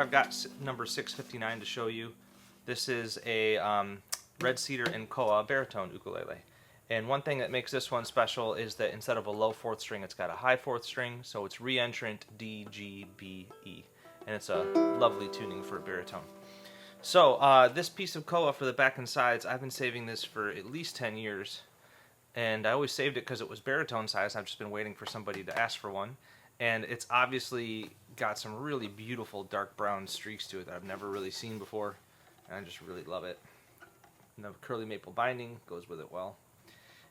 I've got number 659 to show you. This is a red cedar and koa baritone ukulele. And one thing that makes this one special is that instead of a low fourth string, it's got a high fourth string, so it's reentrant D, G, B, E. And it's a lovely tuning for a baritone. So this piece of koa for the back and sides, I've been saving this for at least 10 years. And I always saved it because it was baritone size. I've just been waiting for somebody to ask for one. And it's obviously got some really beautiful dark brown streaks to it that I've never really seen before. And I just really love it. And the curly maple binding goes with it well.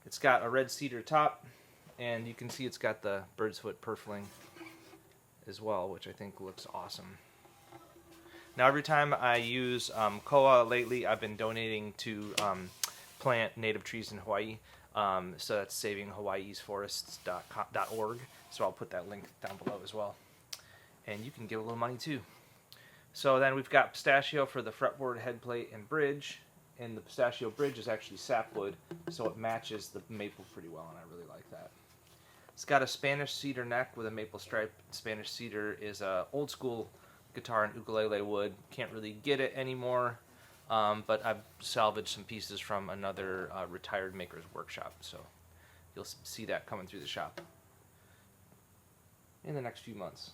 It's got a red cedar top, and you can see it's got the bird's foot purfling as well, which I think looks awesome. Now every time I use koa lately, I've been donating to plant native trees in Hawaii. So that's savinghawaiisforests.org. So I'll put that link down below as well. And you can give a little money too. So then we've got pistachio for the fretboard, headplate, and bridge. And the pistachio bridge is actually sapwood, so it matches the maple pretty well, and I really like that. It's got a Spanish cedar neck with a maple stripe. Spanish cedar is a old school guitar and ukulele wood. Can't really get it anymore, but I've salvaged some pieces from another retired maker's workshop, so you'll see that coming through the shop in the next few months.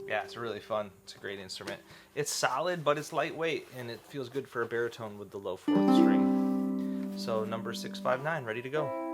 Yeah, it's really fun. It's a great instrument. It's solid, but it's lightweight, and it feels good for a baritone with the low fourth string. So number 659, ready to go.